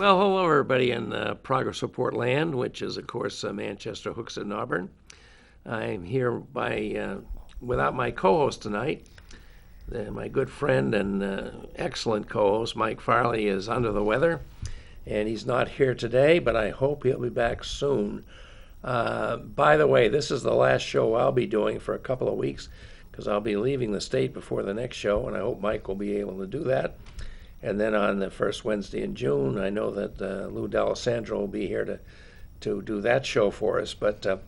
Well, hello, everybody in Progress Report land, which is, of course, Manchester, Hooksett, and Auburn. I'm here without my co-host tonight. My good friend and excellent co-host, Mike Farley, is under the weather, and he's not here today, but I hope he'll be back soon. By the way, this is the last show I'll be doing for a couple of weeks, because I'll be leaving the state before the next show, and I hope Mike will be able to do that. And then on the first Wednesday in June, I know that Lou D'Alessandro will be here to do that show for us. But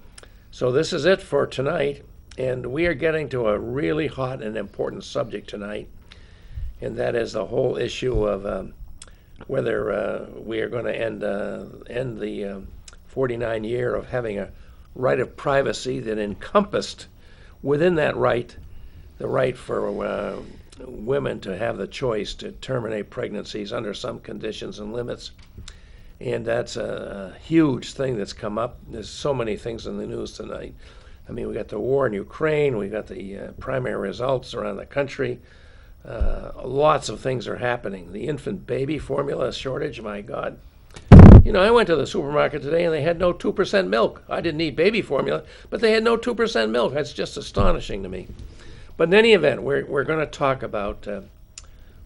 so this is it for tonight, and we are getting to a really hot and important subject tonight, and that is the whole issue of whether we are going to end the 49 year of having a right of privacy that encompassed within that right the right for women to have the choice to terminate pregnancies under some conditions and limits. And that's a huge thing that's come up. There's so many things in the news tonight. I mean, we got the war in Ukraine, we got the primary results around the country. Lots of things are happening. The infant baby formula shortage, my God. You know, I went to the supermarket today and they had no 2% milk. I didn't need baby formula, but they had no 2% milk. That's just astonishing to me. But in any event, we're going to talk about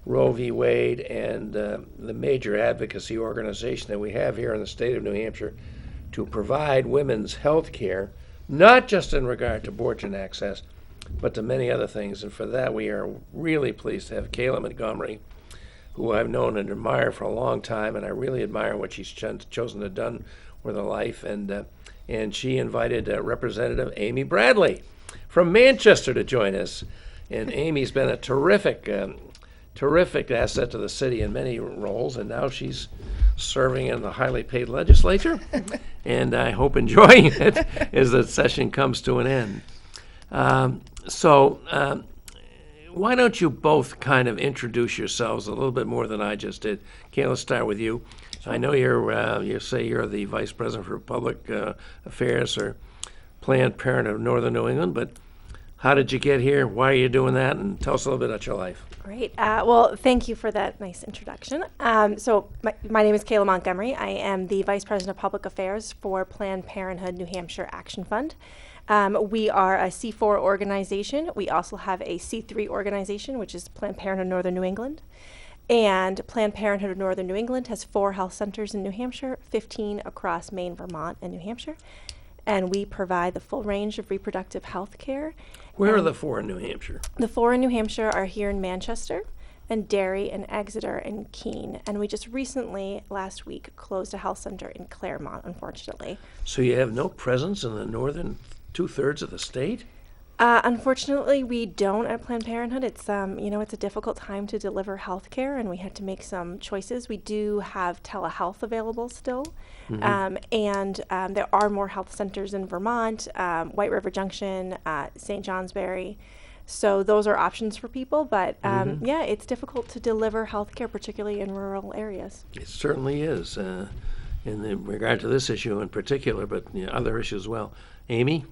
Roe v. Wade and the major advocacy organization that we have here in the state of New Hampshire to provide women's health care, not just in regard to abortion access, but to many other things. And for that, we are really pleased to have Kayla Montgomery, who I've known and admired for a long time, and I really admire what she's chosen to do with her life. And she invited Representative Amy Bradley from Manchester to join us. And Amy's been a terrific asset to the city in many roles, and now she's serving in the highly paid legislature, and I hope enjoying it as the session comes to an end. So why don't you both kind of introduce yourselves a little bit more than I just did? Kayla, let's start with you. I know you say you're the Vice President for Public Affairs or Planned Parenthood of Northern New England, but how did you get here? Why are you doing that? And tell us a little bit about your life. Great. Well, thank you for that nice introduction. So my name is Kayla Montgomery. I am the Vice President of Public Affairs for Planned Parenthood New Hampshire Action Fund. We are a C4 organization. We also have a C3 organization, which is Planned Parenthood Northern New England. And Planned Parenthood of Northern New England has 4 health centers in New Hampshire, 15 across Maine, Vermont, and New Hampshire. And we provide the full range of reproductive health care. Where are the 4 in New Hampshire? The 4 in New Hampshire are here in Manchester, and Derry, and Exeter, and Keene. And we just recently, last week, closed a health center in Claremont, unfortunately. So you have no presence in the northern 2/3 of the state? Unfortunately, we don't at Planned Parenthood. It's it's a difficult time to deliver health care, and we had to make some choices. We do have telehealth available still, and there are more health centers in Vermont, White River Junction, St. Johnsbury. So those are options for people, but it's difficult to deliver health care, particularly in rural areas. It certainly is, in regard to this issue in particular, but other issues as well. Amy?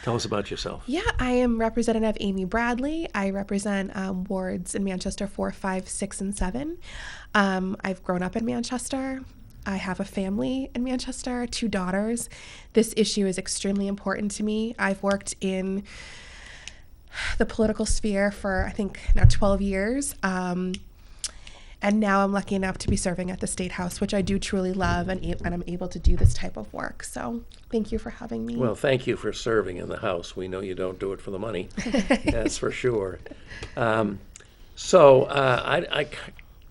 Tell us about yourself. Yeah, I am Representative Amy Bradley. I represent wards in Manchester 4, 5, 6, and 7. I've grown up in Manchester. I have a family in Manchester, 2 daughters. This issue is extremely important to me. I've worked in the political sphere for, I think, now 12 years. And now I'm lucky enough to be serving at the State House, which I do truly love, and I'm able to do this type of work. So thank you for having me. Well, thank you for serving in the House. We know you don't do it for the money. That's for sure. So I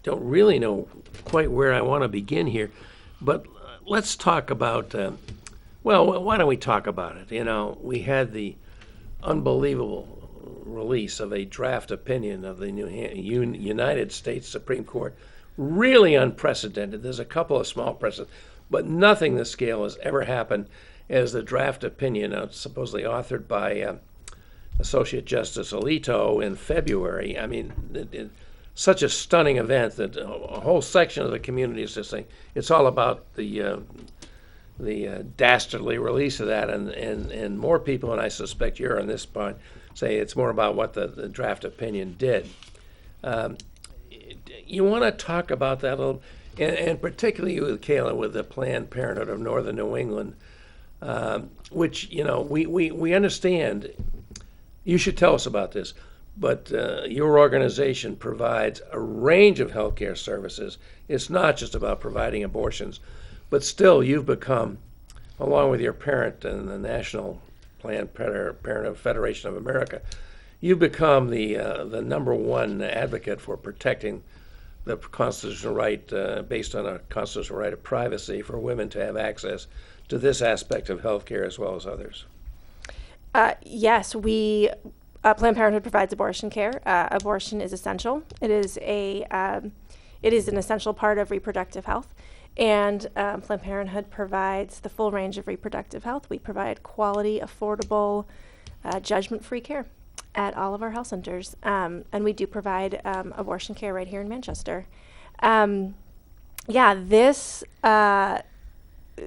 don't really know quite where I want to begin here, but let's talk about, why don't we talk about it? You know, we had the unbelievable release of a draft opinion of the United States Supreme Court. Really unprecedented. There's a couple of small precedents, but nothing this scale has ever happened as the draft opinion, supposedly authored by Associate Justice Alito in February. I mean, such a stunning event that a whole section of the community is just saying it's all about the dastardly release of that, and more people, and I suspect you're on this point, say it's more about what the draft opinion did. You want to talk about that a little? and particularly with Kayla, with the Planned Parenthood of Northern New England, which, we understand. You should tell us about this, but your organization provides a range of healthcare services. It's not just about providing abortions, but still you've become, along with your parent and the National Planned Parenthood Federation of America, you've become the number one advocate for protecting the constitutional right, based on a constitutional right of privacy, for women to have access to this aspect of healthcare as well as others. Yes, Planned Parenthood provides abortion care. Abortion is essential. It is an essential part of reproductive health, and Planned Parenthood provides the full range of reproductive health. We provide quality, affordable, judgment-free care at all of our health centers, and we do provide abortion care right here in Manchester.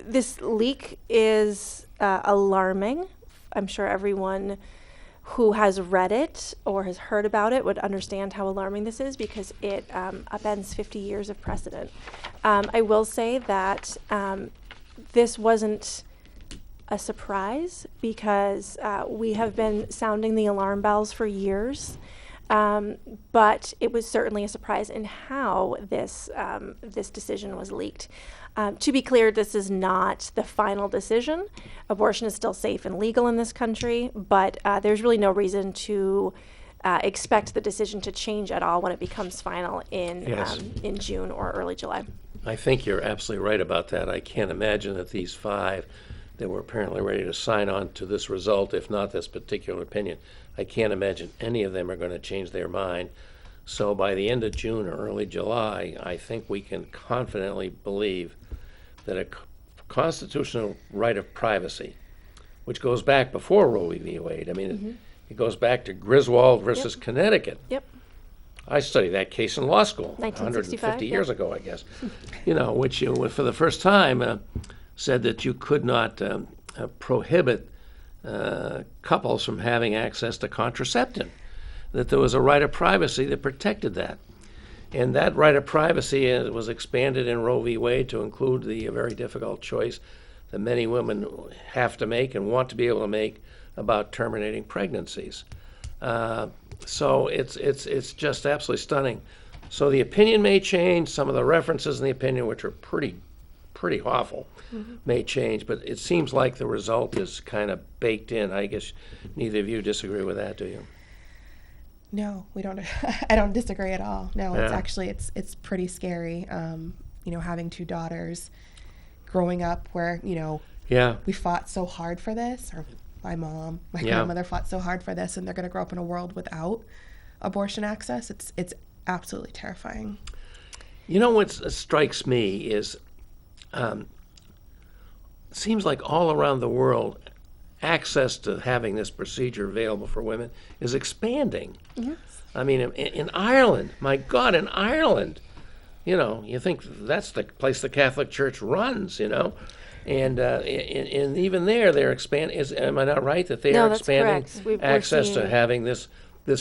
This leak is alarming. I'm sure everyone who has read it or has heard about it would understand how alarming this is, because it upends 50 years of precedent. I will say that this wasn't a surprise, because we have been sounding the alarm bells for years, but it was certainly a surprise in how this decision was leaked. To be clear, this is not the final decision. Abortion is still safe and legal in this country, but there's really no reason to expect the decision to change at all when it becomes final in June or early July. I think you're absolutely right about that. I can't imagine that these 5 that were apparently ready to sign on to this result, if not this particular opinion, I can't imagine any of them are going to change their mind. So by the end of June or early July, I think we can confidently believe that a constitutional right of privacy, which goes back before Roe v. Wade, I mean, it goes back to Griswold versus Connecticut. Yep. I studied that case in law school 150 years ago, I guess, which for the first time said that you could not prohibit couples from having access to contraception, that there was a right of privacy that protected that. And that right of privacy was expanded in Roe v. Wade to include the very difficult choice that many women have to make and want to be able to make about terminating pregnancies. So it's just absolutely stunning. So the opinion may change. Some of the references in the opinion, which are pretty awful, may change. But it seems like the result is kind of baked in. I guess neither of you disagree with that, do you? No, we don't. I don't disagree at all. No, Yeah. It's actually it's pretty scary. Having 2 daughters, growing up where we fought so hard for this, or my grandmother fought so hard for this, and they're going to grow up in a world without abortion access. It's absolutely terrifying. What strikes me is, it seems like all around the world, access to having this procedure available for women is expanding. Yes. I mean, in Ireland, my God, in Ireland, you think that's the place the Catholic Church runs, and even there they're expanding. Am I not right that they are expanding access to having this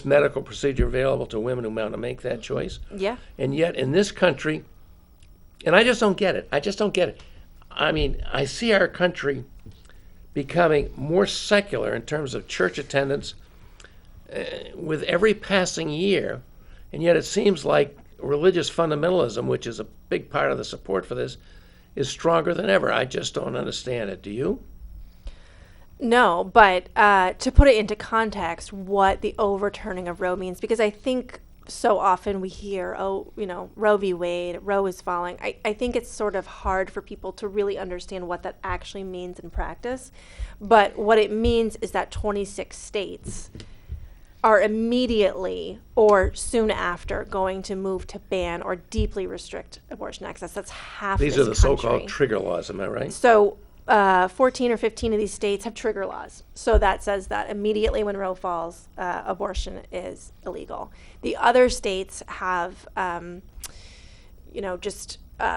medical procedure available to women who want to make that choice? Yeah. And yet in this country, and I just don't get it. I mean, I see our country becoming more secular in terms of church attendance with every passing year, and yet it seems like religious fundamentalism, which is a big part of the support for this, is stronger than ever. I just don't understand it. Do you? No, but to put it into context, what the overturning of Roe means, because I think so often we hear, Roe v. Wade, Roe is falling. I think it's sort of hard for people to really understand what that actually means in practice. But what it means is that 26 states are immediately or soon after going to move to ban or deeply restrict abortion access. That's half These this are the country. so-called trigger laws, am I right? So 14 or 15 of these states have trigger laws. So that says that immediately when Roe falls, abortion is illegal. The other states have,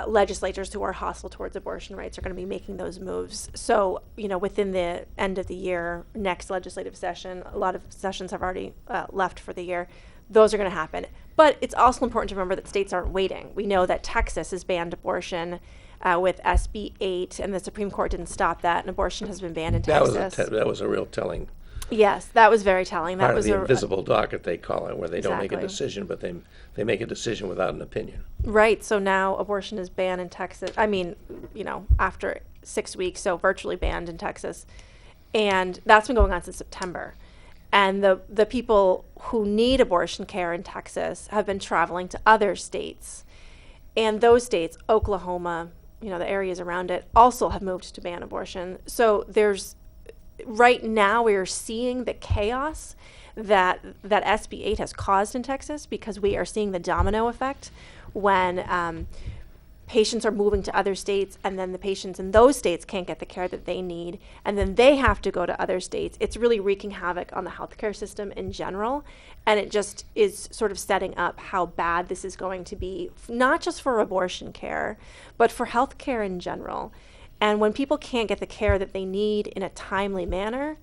legislatures who are hostile towards abortion rights are going to be making those moves. So, within the end of the year, next legislative session, a lot of sessions have already left for the year, those are going to happen. But it's also important to remember that states aren't waiting. We know that Texas has banned abortion with SB 8, and the Supreme Court didn't stop that, and abortion has been banned in Texas. That was a real telling Yes, that was very telling. That part was of the invisible docket, they call it, where they don't make a Exactly. decision, but they make a decision without an opinion. Right. So now abortion is banned in Texas. I mean, after 6 weeks, so virtually banned in Texas. And that's been going on since September. And the people who need abortion care in Texas have been traveling to other states. And those states, Oklahoma, the areas around it, also have moved to ban abortion. So right now we are seeing the chaos that SB 8 has caused in Texas, because we are seeing the domino effect when patients are moving to other states, and then the patients in those states can't get the care that they need, and then they have to go to other states. It's really wreaking havoc on the healthcare system in general, and it just is sort of setting up how bad this is going to be, not just for abortion care, but for healthcare in general. And when people can't get the care that they need in a timely manner,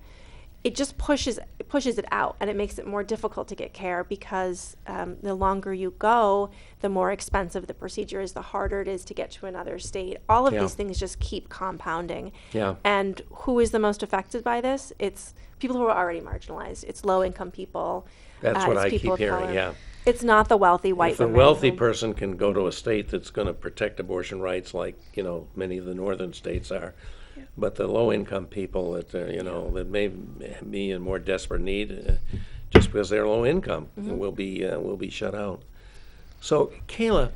it just pushes it out, and it makes it more difficult to get care, because the longer you go, the more expensive the procedure is, the harder it is to get to another state. All of these things just keep compounding. Yeah. And who is the most affected by this? It's people who are already marginalized. It's low-income people. That's what it's I people keep of hearing, color. yeah. It's not the wealthy white If a women wealthy who- person can go to a state that's going to protect abortion rights, like many of the northern states are, but the low-income people that that may be in more desperate need, just because they're low income, will be shut out. So, Kayla,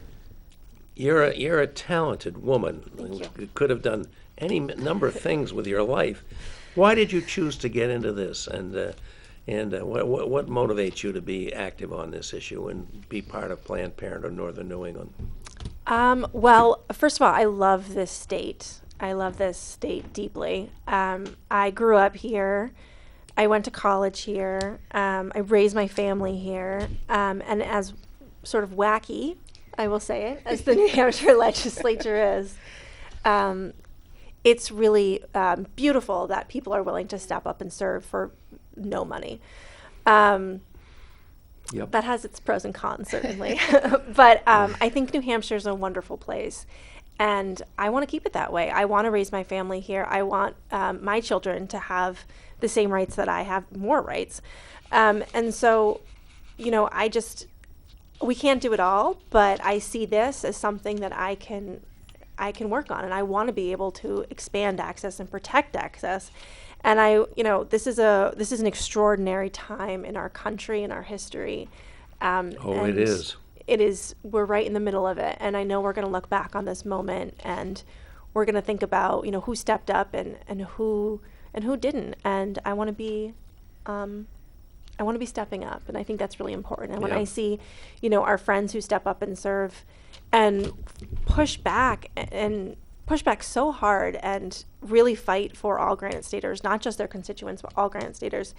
you're a talented woman. You could have done any number of things with your life. Why did you choose to get into this? And what motivates you to be active on this issue and be part of Planned Parenthood Northern New England? Well, first of all, I love this state. I love this state deeply. I grew up here. I went to college here. I raised my family here. And as sort of wacky, I will say it, as the New Hampshire legislature is, it's really beautiful that people are willing to step up and serve for no money. Yep. That has its pros and cons, certainly. But I think New Hampshire is a wonderful place. And I want to keep it that way. I want to raise my family here. I want my children to have the same rights that I have, more rights. And so, we can't do it all, but I see this as something that I can work on, and I want to be able to expand access and protect access. And this is an extraordinary time in our country, in our history. It is. It is. We're right in the middle of it, and I know we're going to look back on this moment, and we're going to think about who stepped up and who didn't. And I want to be stepping up, and I think that's really important. And when I see our friends who step up and serve and push back so hard and really fight for all Granite Staters, not just their constituents, but all Granite Staters,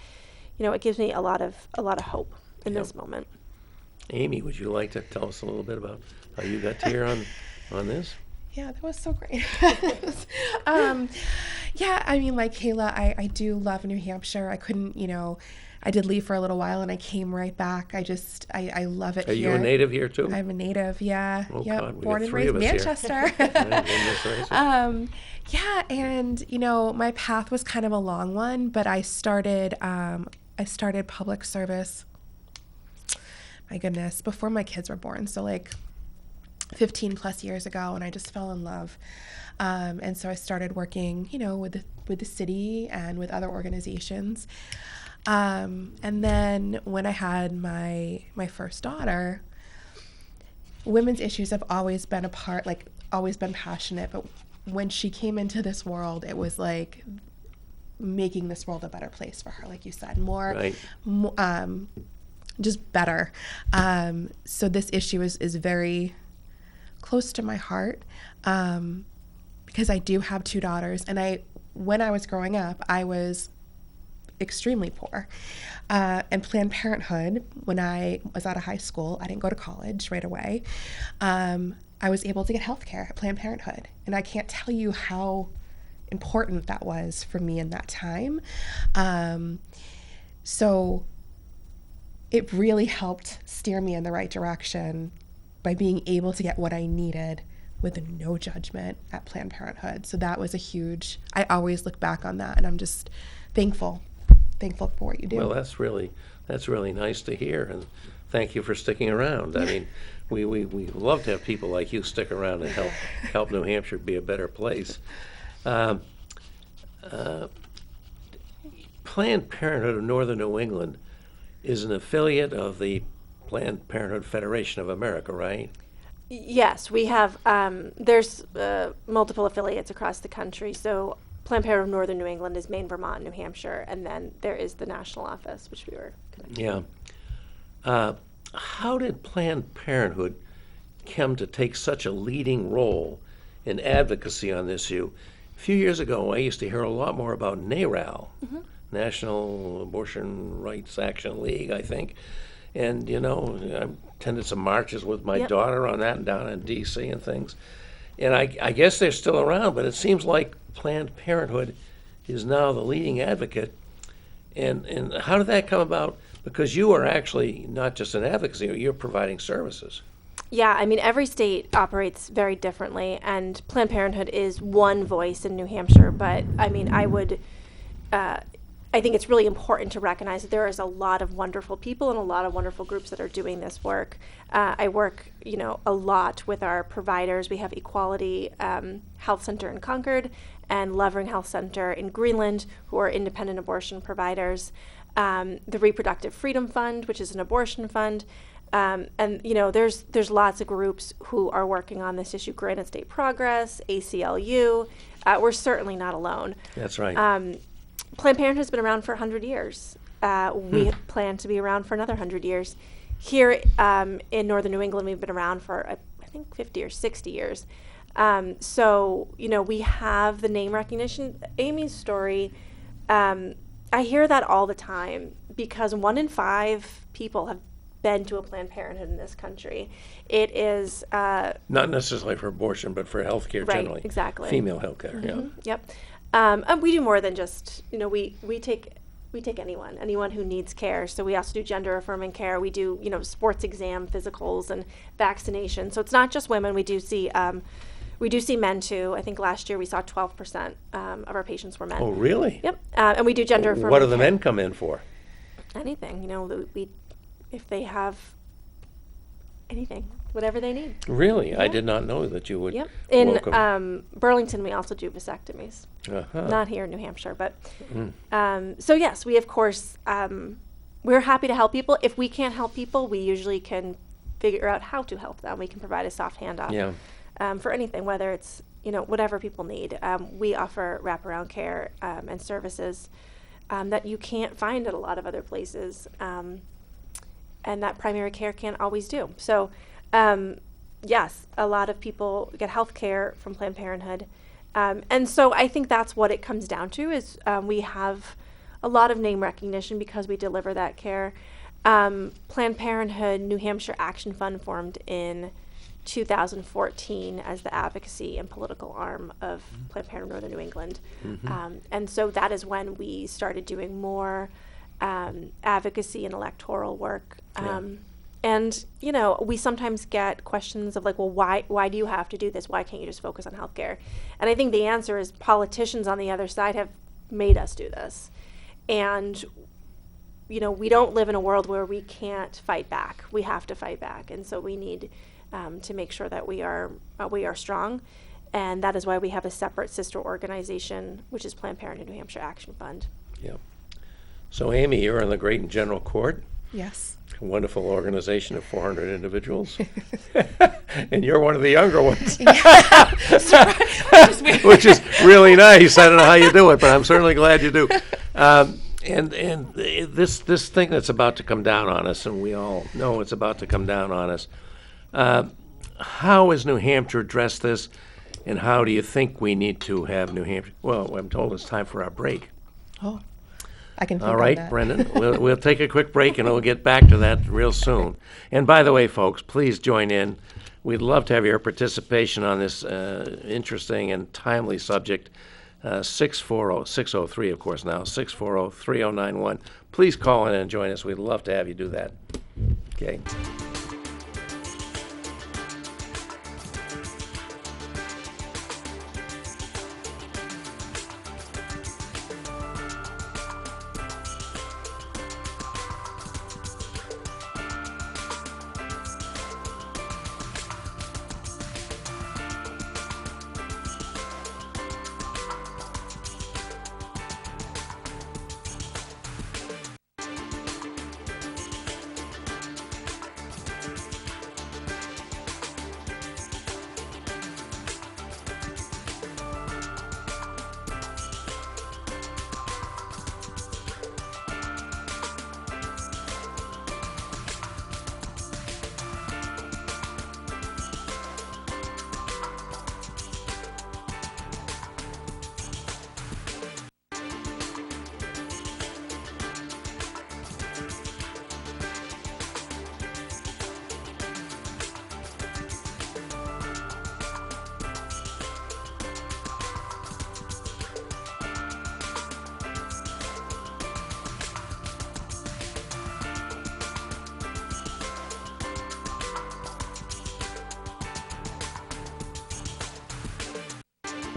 it gives me a lot of hope in this moment. Amy, would you like to tell us a little bit about how you got to here on this? Yeah, that was so great. Yeah, I mean, like Kayla, I do love New Hampshire. I couldn't, I did leave for a little while and I came right back. I love it Are here. you a native here too? I'm a native, yeah. Oh, yep. God, we Born got and three raised of us here. Manchester. Yeah, and my path was kind of a long one, but I started public service, my goodness, before my kids were born. So like 15 plus years ago, and I just fell in love. And so I started working, with the city and with other organizations. And then when I had my first daughter, women's issues have always been always been passionate. But when she came into this world, it was like making this world a better place for her, like you said, just better. So this issue is very close to my heart, because I do have two daughters, and when I was growing up, I was extremely poor. And Planned Parenthood, when I was out of high school, I didn't go to college right away. I was able to get health care at Planned Parenthood, and I can't tell you how important that was for me in that time. So it really helped steer me in the right direction by being able to get what I needed with no judgment at Planned Parenthood. So that was a huge, I always look back on that, and I'm just thankful for what you do. Well, that's really nice to hear, and thank you for sticking around. I mean, we love to have people like you stick around and help New Hampshire be a better place. Planned Parenthood of Northern New England is an affiliate of the Planned Parenthood Federation of America, right? Yes, we have, there's multiple affiliates across the country. So Planned Parenthood of Northern New England is Maine, Vermont, New Hampshire, and then there is the national office, which we were connected Yeah. How did Planned Parenthood come to take such a leading role in advocacy on this issue? A few years ago, I used to hear a lot more about NARAL, National Abortion Rights Action League, I think. And, I attended some marches with my Yep. daughter on that down in D.C. and things. And I guess they're still around, but it seems like Planned Parenthood is now the leading advocate. And how did that come about? Because you are actually not just an advocacy, you're providing services. Yeah, I mean, every state operates very differently, and Planned Parenthood is one voice in New Hampshire. But I mean, I think it's really important to recognize that there is a lot of wonderful people and a lot of wonderful groups that are doing this work. I work, a lot with our providers. We have Equality Health Center in Concord and Lovering Health Center in Greenland, who are independent abortion providers. The Reproductive Freedom Fund, which is an abortion fund. And there's lots of groups who are working on this issue. Granite State Progress, ACLU. We're certainly not alone. That's right. Planned Parenthood has been around for 100 years. We plan to be around for another 100 years. Here in Northern New England, we've been around for, I think, 50 or 60 years. So, we have the name recognition. Amy's story, I hear that all the time because 1 in 5 people have been to a Planned Parenthood in this country. It is Not necessarily for abortion, but for health care right, generally. exactly. Female health care, yeah. Yep. And we do more than just, we take anyone who needs care. So we also do gender affirming care. We do, sports exam, physicals, and vaccinations. So it's not just women. We do see men too. I think last year we saw 12% of our patients were men. Oh, really? Yep. And we do gender affirming What do the care. men come in for? Anything, if they have anything, whatever they need. Really? I Yeah. did not know that you would Yep. In welcome. Burlington, we also do vasectomies. Uh-huh. Not here in New Hampshire, but so yes, we of course we're happy to help people. If we can't help people, we usually can figure out how to help them. We can provide a soft handoff for anything, whether it's whatever people need. We offer wraparound care and services that you can't find at a lot of other places, and that primary care can't always do. So. Yes, a lot of people get health care from Planned Parenthood. And so I think that's what it comes down to is we have a lot of name recognition because we deliver that care. Planned Parenthood New Hampshire Action Fund formed in 2014 as the advocacy and political arm of Planned Parenthood Northern New England. And so that is when we started doing more advocacy and electoral work. And, we sometimes get questions of like, well, why do you have to do this? Why can't you just focus on healthcare? And I think the answer is politicians on the other side have made us do this. And, we don't live in a world where we can't fight back. We have to fight back. And so we need to make sure that we are strong. And that is why we have a separate sister organization, which is Planned Parenthood New Hampshire Action Fund. Yeah. So, Amy, you're on the Great and General Court. Yes. A wonderful organization of 400 individuals. And you're one of the younger ones. Which is really nice. I don't know how you do it, but I'm certainly glad you do. And this thing that's about to come down on us, and we all know it's about to come down on us, how has New Hampshire addressed this, and how do you think we need to have New Hampshire? Well, I'm told it's time for our break. Oh, I can think All on right, that. Brendan, we'll take a quick break and we'll get back to that real soon. And by the way, folks, please join in. We'd love to have your participation on this interesting and timely subject. 640-603, of course, now, 640-3091. Please call in and join us. We'd love to have you do that. Okay.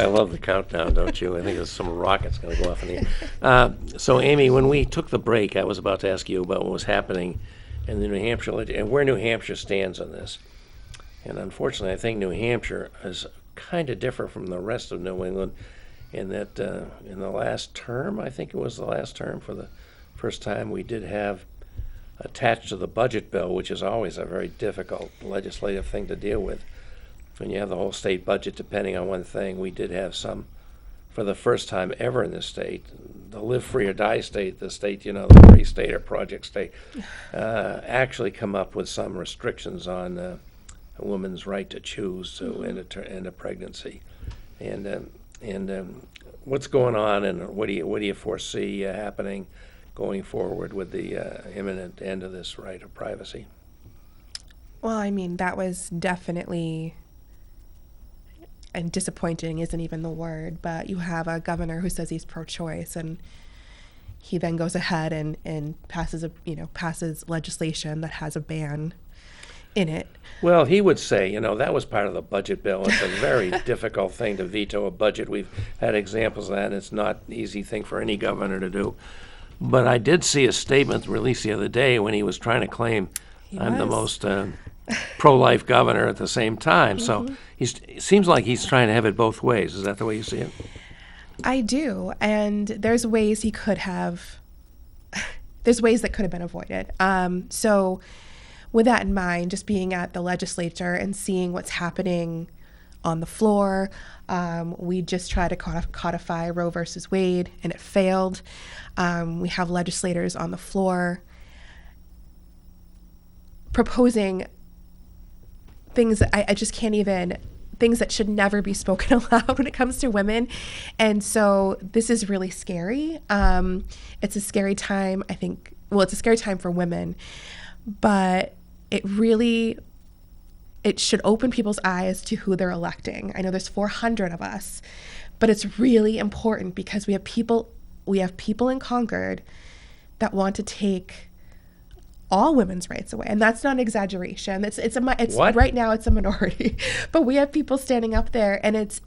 I love the countdown, don't you? I think there's some rockets going to go off in the air. So, Amy, when we took the break, I was about to ask you about what was happening in the New Hampshire and where New Hampshire stands on this. And unfortunately, I think New Hampshire is kind of different from the rest of New England in that in the last term, I think it was the last term, for the first time, we did have attached to the budget bill, which is always a very difficult legislative thing to deal with. When you have the whole state budget depending on one thing, we did have some, for the first time ever in the state, the live free or die state, the state, the free state or project state, actually come up with some restrictions on a woman's right to choose to end a pregnancy. And what's going on, and what do you foresee happening going forward with the imminent end of this right of privacy? Well, I mean, that was definitely, and disappointing isn't even the word, but you have a governor who says he's pro-choice, and he then goes ahead and passes legislation that has a ban in it. Well, he would say, that was part of the budget bill. It's a very difficult thing to veto a budget. We've had examples of that, and it's not an easy thing for any governor to do. But I did see a statement released the other day when he was trying to claim I'm the most pro-life governor at the same time. So it seems like he's trying to have it both ways. Is that the way you see it? I do. And there's ways he could have, there's ways that could have been avoided. So with that in mind, just being at the legislature and seeing what's happening on the floor, we just tried to codify Roe versus Wade, and it failed. We have legislators on the floor proposing things that I just can't even, things that should never be spoken aloud when it comes to women. And so this is really scary. It's a scary time, I think. Well, it's a scary time for women, but it should open people's eyes to who they're electing. I know there's 400 of us, but it's really important because we have people in Concord that want to take all women's rights away, and that's not an exaggeration. It's What? Right now it's a minority, but we have people standing up there, and it's.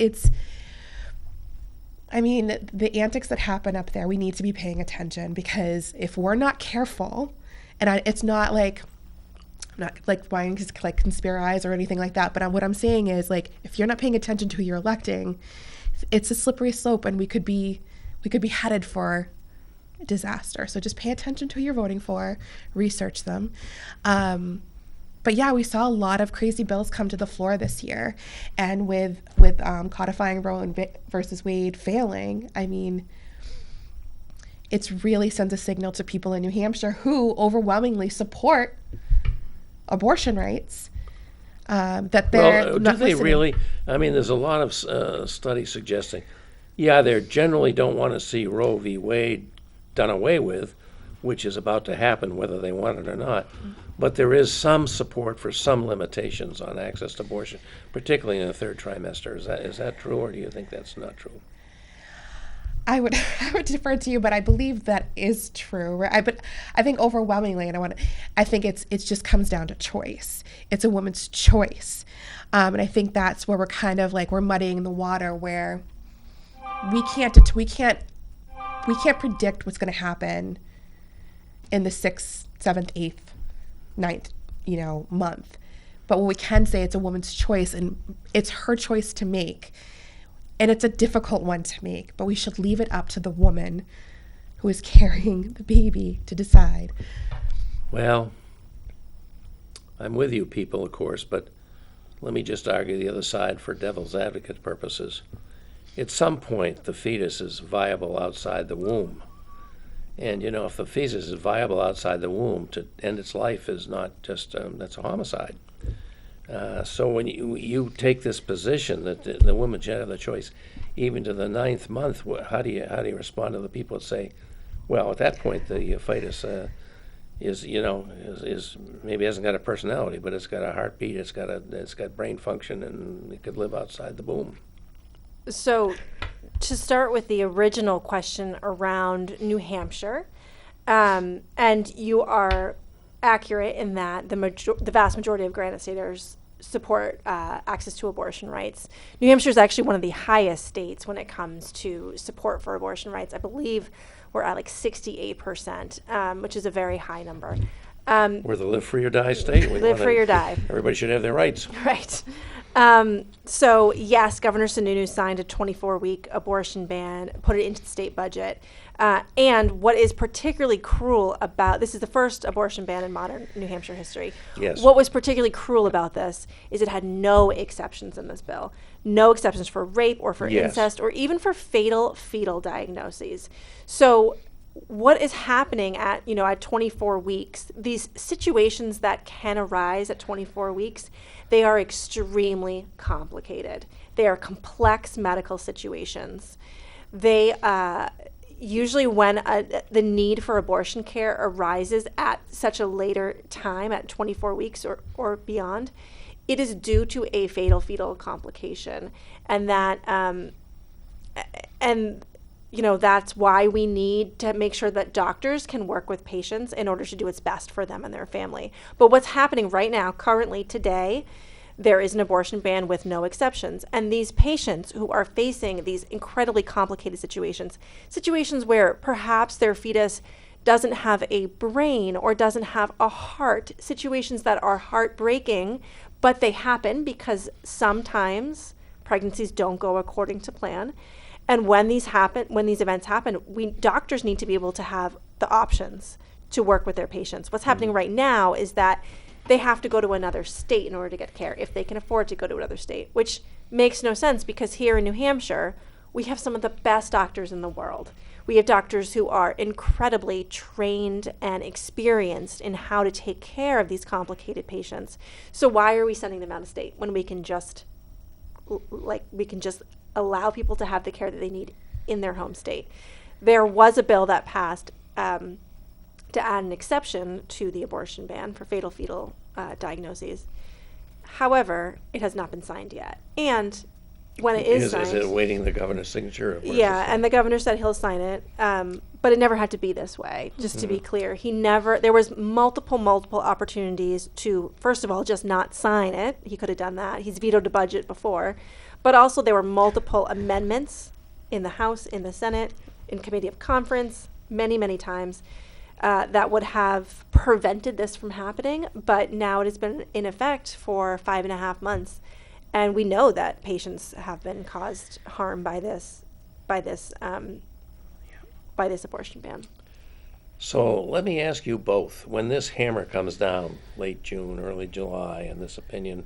I mean, the antics that happen up there, we need to be paying attention, because if we're not careful, and it's not like, I'm not like wanting to like conspirize or anything like that, but what I'm saying is, like, if you're not paying attention to who you're electing, it's a slippery slope, and we could be headed for disaster. So just pay attention to who you're voting for, research them. But yeah, we saw a lot of crazy bills come to the floor this year, and with codifying Roe versus Wade failing, I mean, it's really sends a signal to people in New Hampshire who overwhelmingly support abortion rights, that they're not do they listening. really? I mean, there's a lot of studies suggesting, they generally don't want to see Roe v. Wade done away with, which is about to happen whether they want it or not. But there is some support for some limitations on access to abortion, particularly in the third trimester. Is that true, or do you think that's not true? I would I would defer to you, but I believe that is true. Right? But I think overwhelmingly, and I think it just comes down to choice. It's a woman's choice, and I think that's where we're kind of like we're muddying the water, where we can't predict what's going to happen in the 6th, 7th, 8th, 9th, month. But what we can say, it's a woman's choice, and it's her choice to make. And it's a difficult one to make, but we should leave it up to the woman who is carrying the baby to decide. Well, I'm with you people, of course, but let me just argue the other side for devil's advocate purposes. At some point, the fetus is viable outside the womb. And, if the fetus is viable outside the womb, to end its life is not just, that's a homicide. So when you take this position that the woman should have the choice, even to the 9th month, how do you respond to the people that say, well, at that point the fetus is maybe hasn't got a personality, but it's got a heartbeat, it's got brain function, and it could live outside the womb. So, to start with the original question around New Hampshire, and you are accurate in that the vast majority of granite staters support access to abortion rights. New Hampshire is actually one of the highest states when it comes to support for abortion rights. I believe we're at like 68%, which is a very high number. We're the live free or die state. Live free or die. Everybody should have their rights. Right. So yes, Governor Sununu signed a 24-week abortion ban, put it into the state budget. And what is particularly cruel about this is the first abortion ban in modern New Hampshire history. Yes. What was particularly cruel about this is it had no exceptions in this bill. No exceptions for rape or for incest or even for fatal fetal diagnoses. So what is happening at 24 weeks, these situations that can arise at 24 weeks, they are extremely complicated. They are complex medical situations. They usually when the need for abortion care arises at such a later time, at 24 weeks or beyond, it is due to a fatal fetal complication. And that, that's why we need to make sure that doctors can work with patients in order to do what's best for them and their family. But what's happening right now, currently today, there is an abortion ban with no exceptions. And these patients who are facing these incredibly complicated situations where perhaps their fetus doesn't have a brain or doesn't have a heart, situations that are heartbreaking, but they happen because sometimes pregnancies don't go according to plan. And when these events happen, doctors need to be able to have the options to work with their patients. What's happening right now is that they have to go to another state in order to get care, if they can afford to go to another state, which makes no sense because here in New Hampshire, we have some of the best doctors in the world. We have doctors who are incredibly trained and experienced in how to take care of these complicated patients. So why are we sending them out of state when we can just allow people to have the care that they need in their home state? There was a bill that passed to add an exception to the abortion ban for fatal fetal diagnoses. However, it has not been signed yet. And when it is signed... Is it awaiting the governor's signature? Yeah, and the governor said he'll sign it, but it never had to be this way, just to be clear. There was multiple opportunities to, first of all, just not sign it. He could have done that. He's vetoed a budget before. But also there were multiple amendments in the House, in the Senate, in Committee of Conference, many, many times, that would have prevented this from happening. But now it has been in effect for 5.5 months. And we know that patients have been caused harm by this abortion ban. So let me ask you both, when this hammer comes down late June, early July, and this opinion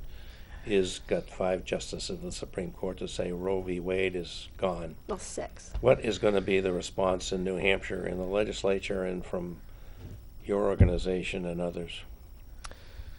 is got 5 justices of the Supreme Court to say Roe v. Wade is gone. Well, 6. What is going to be the response in New Hampshire, in the legislature, and from your organization and others?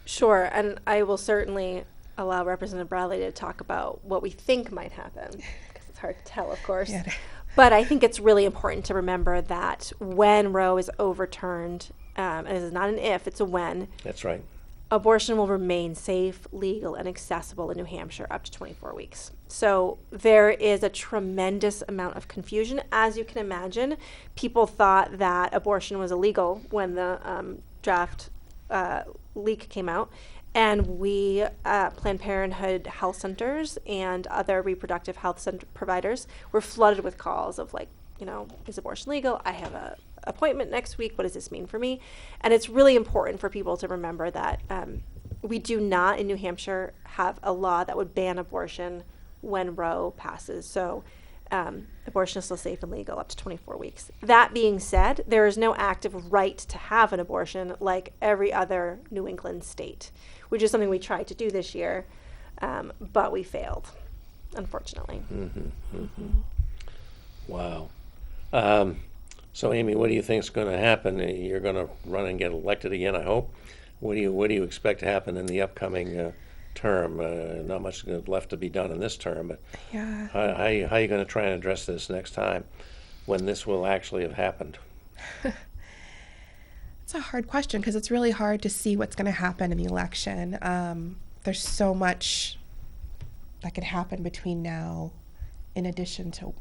Sure, and I will certainly allow Representative Bradley to talk about what we think might happen, because it's hard to tell, of course. Yeah. But I think it's really important to remember that when Roe is overturned, and it is not an if, it's a when. That's right. abortion will remain safe, legal, and accessible in New Hampshire up to 24 weeks. So there is a tremendous amount of confusion. As you can imagine, people thought that abortion was illegal when the draft leak came out. And we, Planned Parenthood health centers and other reproductive health center providers were flooded with calls of like, is abortion legal? I have a appointment next week. What does this mean for me? And it's really important for people to remember that we do not in New Hampshire have a law that would ban abortion when Roe passes. So abortion is still safe and legal up to 24 weeks. That being said, there is no active right to have an abortion like every other New England state, which is something we tried to do this year, but we failed, unfortunately. Wow. So, Amy, what do you think is going to happen? You're going to run and get elected again, I hope. What do you expect to happen in the upcoming term? Not much left to be done in this term, but Yeah. how are you going to try and address this next time when this will actually have happened? It's a hard question because it's really hard to see what's going to happen in the election. There's so much that could happen between now, in addition to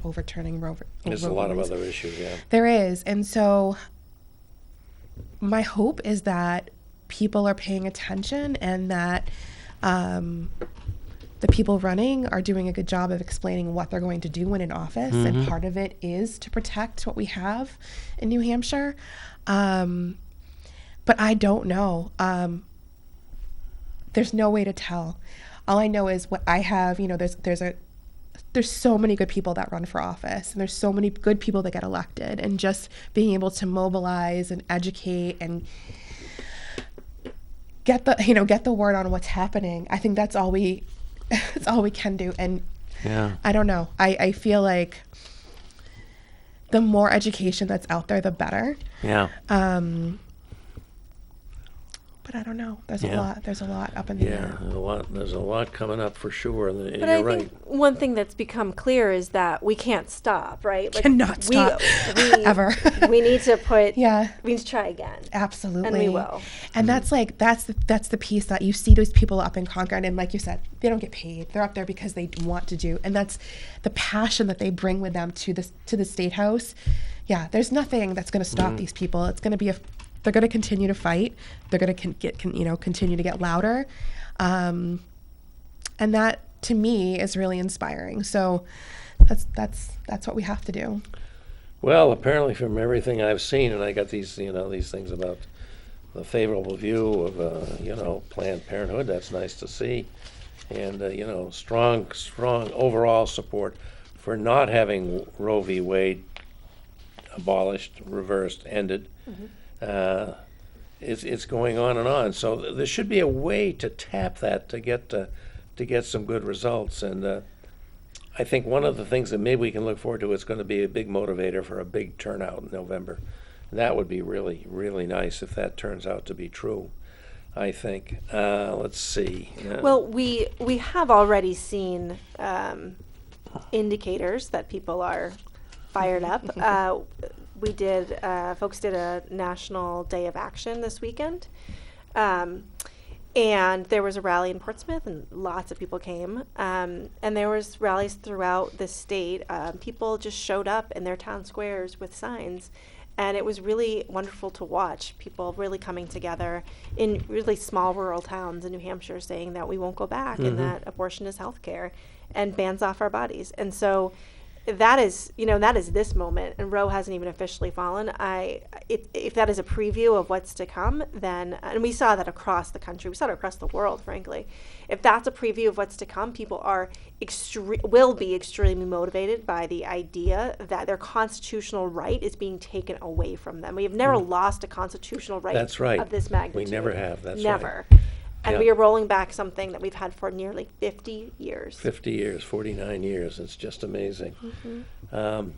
overturning Roe. There's a lot of other issues, yeah. There is, and so my hope is that people are paying attention and that the people running are doing a good job of explaining what they're going to do when in office, and part of it is to protect what we have in New Hampshire. But I don't know. There's no way to tell. All I know is what I have. There's so many good people that run for office, and there's so many good people that get elected, and just being able to mobilize and educate and get the word on what's happening. I think that's all we can do. And Yeah. I don't know. I feel like the more education that's out there, the better. Yeah. But I don't know. There's Yeah. a lot. There's a lot up in the Yeah, air. there's a lot coming up for sure, and But you're I right. think one thing that's become clear is that we can't stop, right? Cannot stop, ever. We need to put. Yeah. We need to try again. Absolutely. And we will. And that's the piece that you see those people up in Concord, and like you said, they don't get paid. They're up there because they want to do, and that's the passion that they bring with them to the State House. Yeah, there's nothing that's going to stop these people. It's going to be they're going to continue to fight. They're going to continue to get louder, and that to me is really inspiring. So that's what we have to do. Well, apparently from everything I've seen, and I got these things about the favorable view of, Planned Parenthood. That's nice to see. And, strong overall support for not having Roe v. Wade abolished, reversed, ended. It's going on and on. So there should be a way to tap that to get some good results. And I think one of the things that maybe we can look forward to is going to be a big motivator for a big turnout in November. That would be really, really nice if that turns out to be true, I think. Let's see. Well, we have already seen indicators that people are fired up. Folks did a National Day of Action this weekend. And there was a rally in Portsmouth, and lots of people came. And there was rallies throughout the state. People just showed up in their town squares with signs. And it was really wonderful to watch people really coming together in really small rural towns in New Hampshire saying that we won't go back and that abortion is health care and bans off our bodies. And so that is this moment, and Roe hasn't even officially fallen. If that is a preview of what's to come, then, and we saw that across the country, we saw it across the world, frankly. If that's a preview of what's to come, people will be extremely motivated by the idea that their constitutional right is being taken away from them. We have never lost a constitutional right That's right. of this magnitude. We never have. That's never. right. And Yeah. we are rolling back something that we've had for nearly 50 years. 50 years, 49 years. It's just amazing. One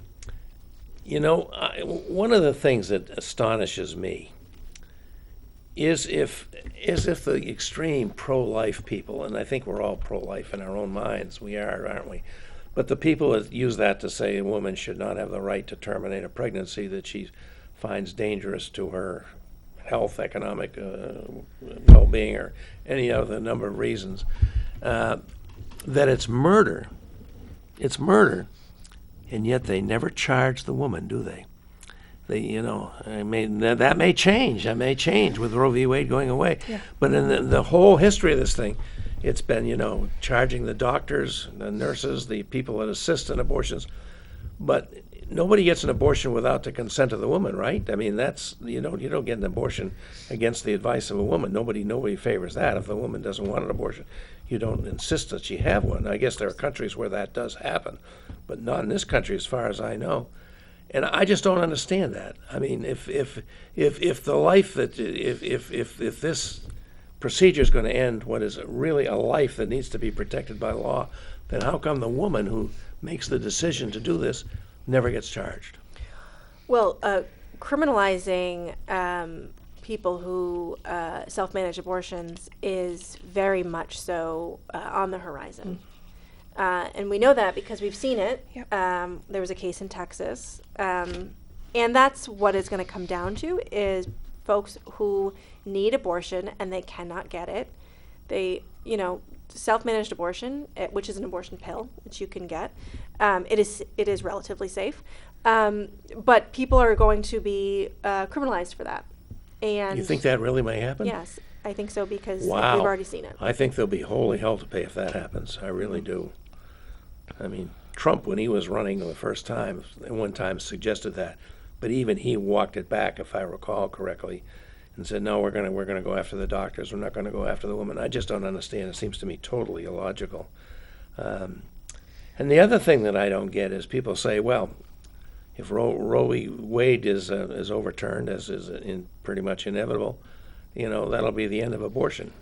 of the things that astonishes me is if the extreme pro-life people, and I think we're all pro-life in our own minds, we are, aren't we? But the people that use that to say a woman should not have the right to terminate a pregnancy that she finds dangerous to her health, economic well-being, or any other number of reasons, that it's murder. It's murder, and yet they never charge the woman, do they? That may change. That may change with Roe v. Wade going away. Yeah. But in the whole history of this thing, it's been, charging the doctors, the nurses, the people that assist in abortions. But nobody gets an abortion without the consent of the woman, right? I mean, that's, you don't get an abortion against the advice of a woman. Nobody favors that. If the woman doesn't want an abortion, you don't insist that she have one. I guess there are countries where that does happen, but not in this country, as far as I know. And I just don't understand that. I mean, if the life that if this procedure is going to end what is really a life that needs to be protected by law, then how come the woman who makes the decision to do this never gets charged? Well, criminalizing people who self-manage abortions is very much so on the horizon. And we know that because we've seen it. Yep. There was a case in Texas. And that's what it's going to come down to, is folks who need abortion and they cannot get it. They, self-managed abortion, which is an abortion pill, which you can get, it is relatively safe. But people are going to be criminalized for that. And You think that really may happen? Yes, I think so, because Wow. we've already seen it. I think there'll be holy hell to pay if that happens. I really do. I mean, Trump, when he was running the first time, at one time suggested that, but even he walked it back, if I recall correctly, and said, no, we're gonna go after the doctors. We're not going to go after the women. I just don't understand. It seems to me totally illogical. And the other thing that I don't get is people say, well, if Roe v. Wade is overturned, as is pretty much inevitable, that'll be the end of abortion.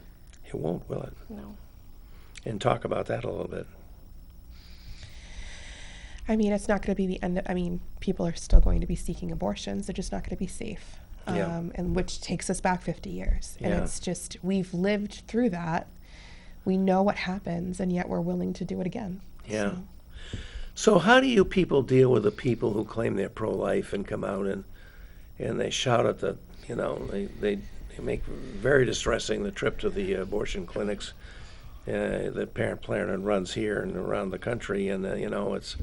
It won't, will it? No. And talk about that a little bit. I mean, it's not going to be the end. People are still going to be seeking abortions. They're just not going to be safe. Yeah. And which takes us back 50 years. And Yeah. it's just, we've lived through that. We know what happens, and yet we're willing to do it again. Yeah. So how do you people deal with the people who claim they're pro-life and come out and they shout at they make very distressing the trip to the abortion clinics that Planned Parenthood runs here and around the country, and it's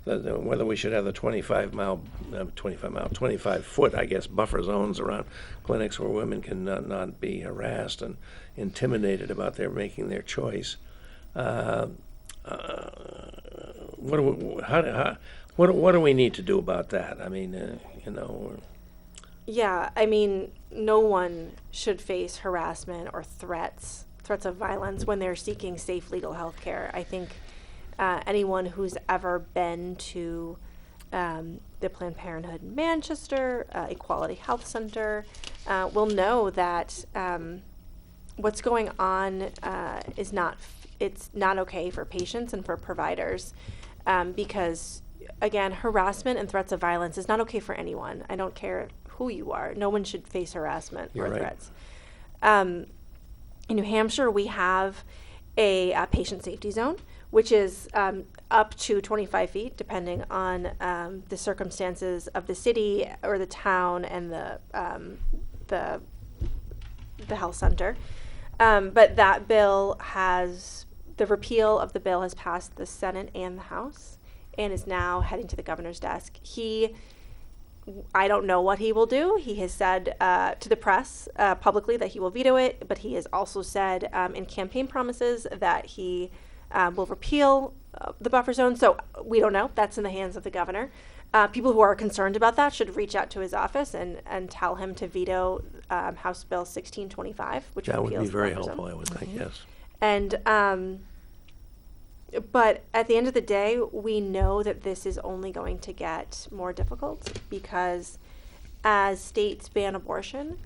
whether we should have the 25-foot, I guess, buffer zones around clinics where women can not be harassed and intimidated about their making their choice. What do we need to do about that? I mean, Yeah, no one should face harassment or threats of violence when they're seeking safe legal health care. I think anyone who's ever been to the Planned Parenthood in Manchester, Equality Health Center, will know that what's going on is not okay for patients and for providers, because, again, harassment and threats of violence is not okay for anyone. I don't care who you are. No one should face harassment You're or right. threats. In New Hampshire, we have a patient safety zone, which is up to 25 feet, depending on the circumstances of the city or the town and the health center. But that the repeal of the bill has passed the Senate and the House and is now heading to the governor's desk. I don't know what he will do. He has said to the press publicly that he will veto it, but he has also said in campaign promises that he will repeal the buffer zone. So we don't know. That's in the hands of the governor. People who are concerned about that should reach out to his office and tell him to veto House Bill 1625, which that would repeals be very the buffer helpful, zone. I would think, yes. And but at the end of the day, we know that this is only going to get more difficult, because as states ban abortion,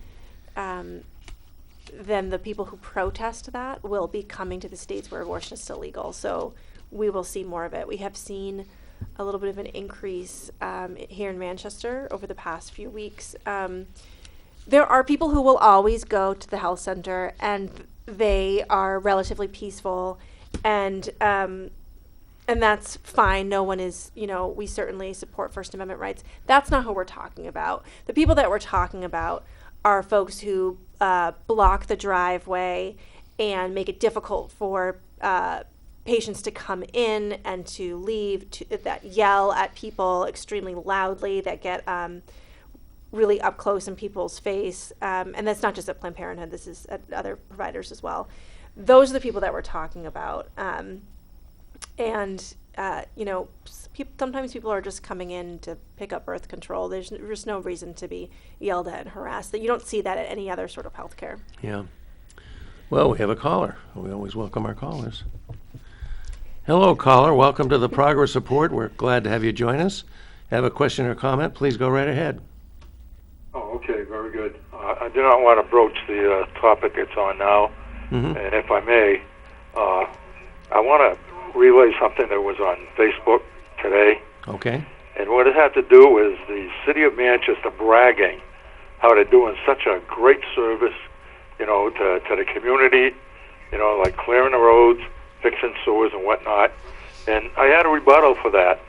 then the people who protest that will be coming to the states where abortion is still legal. So we will see more of it. We have seen a little bit of an increase here in Manchester over the past few weeks. There are people who will always go to the health center, and they are relatively peaceful, and that's fine. No one is, we certainly support First Amendment rights. That's not who we're talking about. The people that we're talking about are folks who block the driveway and make it difficult for patients to come in and to leave, that yell at people extremely loudly, that get really up close in people's face. And that's not just at Planned Parenthood, this is at other providers as well. Those are the people that we're talking about. Sometimes people are just coming in to pick up birth control. There's no reason to be yelled at and harassed. That you don't see that at any other sort of healthcare. Yeah. Well, we have a caller. We always welcome our callers. Hello, caller. Welcome to the Progress Report. We're glad to have you join us. Have a question or comment, please go right ahead. Oh, okay, very good. I do not want to broach the topic it's on now, and if I may, I want to relay something that was on Facebook today. Okay. And what it had to do is the city of Manchester bragging how they're doing such a great service, to the community, like clearing the roads, fixing sewers and whatnot. And I had a rebuttal for that.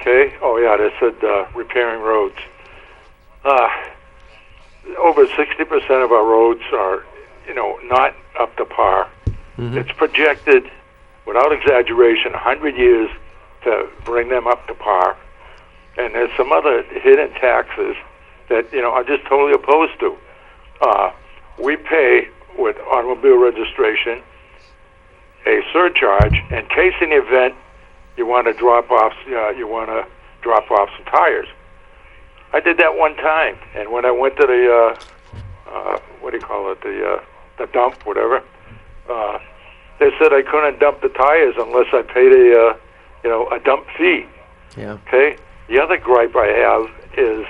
Okay? Oh, yeah, they said repairing roads. Over 60% of our roads are, not up to par. It's projected, without exaggeration, 100 years to bring them up to par. And there's some other hidden taxes that, I'm just totally opposed to. We pay, with automobile registration, a surcharge in case in the event you want to drop off some tires. I did that one time, and when I went to the the dump, whatever, they said I couldn't dump the tires unless I paid a dump fee. Yeah. Okay. The other gripe I have is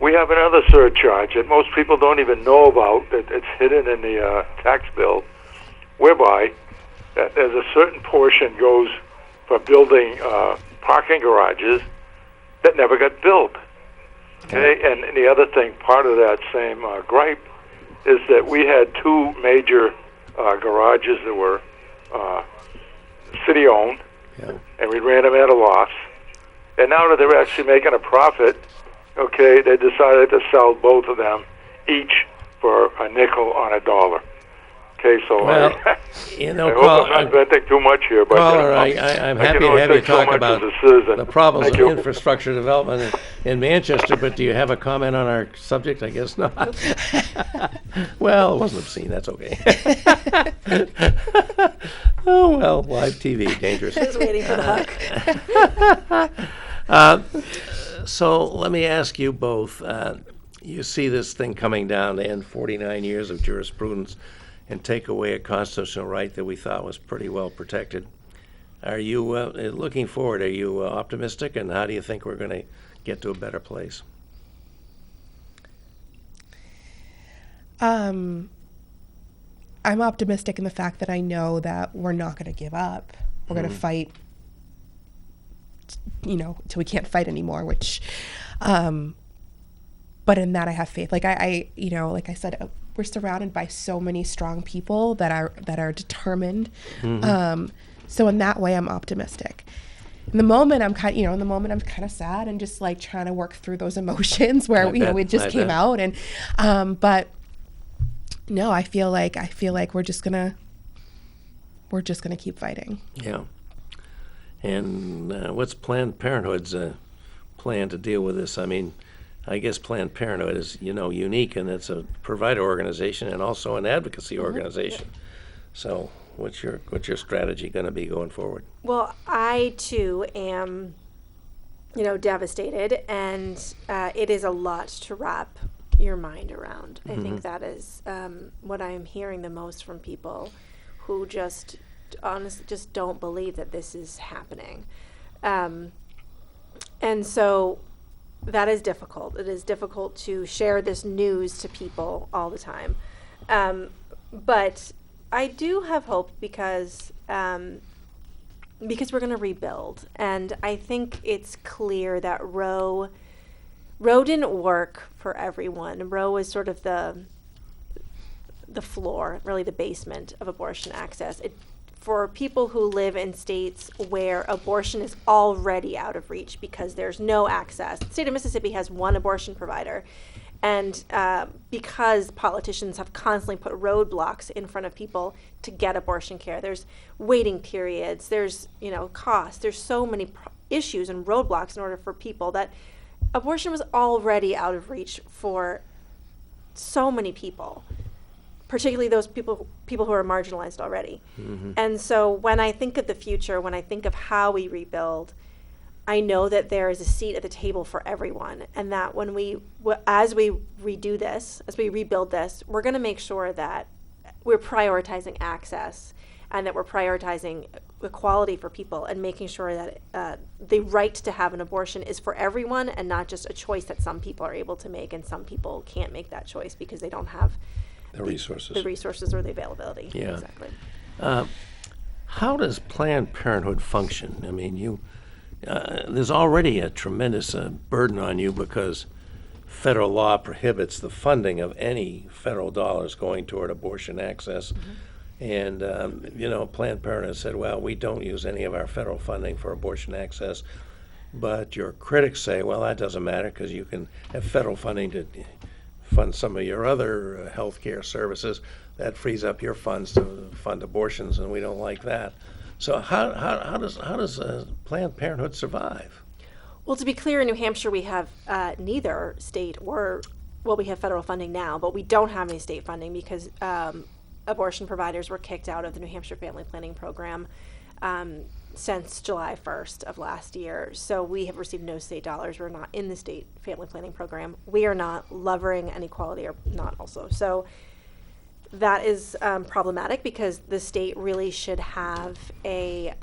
we have another surcharge that most people don't even know about. That it's hidden in the tax bill, whereby there's a certain portion goes for building parking garages that never got built. Okay, and the other thing, part of that same gripe, is that we had two major garages that were city-owned, and we ran them at a loss. And now that they're actually making a profit, okay, they decided to sell both of them each for a nickel on a dollar. Okay, so Well, I hope caller, I'm not venting too much here, but caller, I'm happy to have you talk about the problems of infrastructure development in Manchester, but do you have a comment on our subject? I guess not. Well, it wasn't obscene. That's okay. Oh, well, live TV, dangerous. Just waiting for the hook. So let me ask you both. You see this thing coming down to end 49 years of jurisprudence and take away a constitutional right that we thought was pretty well protected. Are you, looking forward, are you optimistic, and how do you think we're going to get to a better place? I'm optimistic in the fact that I know that we're not going to give up. We're going to fight, till we can't fight anymore, which, but in that I have faith. Like like I said, we're surrounded by so many strong people that are determined. So in that way, I'm optimistic. In the moment, I'm kind of sad and just like trying to work through those emotions where it just came out. And but no, I feel like we're just gonna keep fighting. Yeah. And what's Planned Parenthood's plan to deal with this? I mean, I guess Planned Parenthood is, unique, and it's a provider organization and also an advocacy organization. So what's your strategy going to be going forward? Well, I too am, devastated, and it is a lot to wrap your mind around. I think that is what I'm hearing the most from people who just honestly just don't believe that this is happening. And so that is difficult. It is difficult to share this news to people all the time. But I do have hope because we're going to rebuild. And I think it's clear that Roe didn't work for everyone. Roe was sort of the floor, really the basement of abortion access. It for people who live in states where abortion is already out of reach because there's no access. The state of Mississippi has one abortion provider. And because politicians have constantly put roadblocks in front of people to get abortion care, there's waiting periods, there's costs, there's so many issues and roadblocks in order for people that abortion was already out of reach for so many people, particularly those people who are marginalized already. Mm-hmm. And so when I think of the future, when I think of how we rebuild, I know that there is a seat at the table for everyone, and that when as we redo this, as we rebuild this, we're going to make sure that we're prioritizing access and that we're prioritizing equality for people and making sure that the right to have an abortion is for everyone and not just a choice that some people are able to make and some people can't make that choice because they don't have the resources. The resources or the availability. Yeah. Exactly. How does Planned Parenthood function? I mean, there's already a tremendous burden on you because federal law prohibits the funding of any federal dollars going toward abortion access. Mm-hmm. And, Planned Parenthood said, well, we don't use any of our federal funding for abortion access. But your critics say, well, that doesn't matter because you can have federal funding to fund some of your other health care services. That frees up your funds to fund abortions, and we don't like that. So how does Planned Parenthood survive? Well, to be clear, in New Hampshire, we have neither state we have federal funding now, but we don't have any state funding because abortion providers were kicked out of the New Hampshire Family Planning Program since July 1st of last year. So we have received no state dollars. We're not in the state family planning program. We are not. Lovering and Equality are not also. So that is problematic because the state really should have a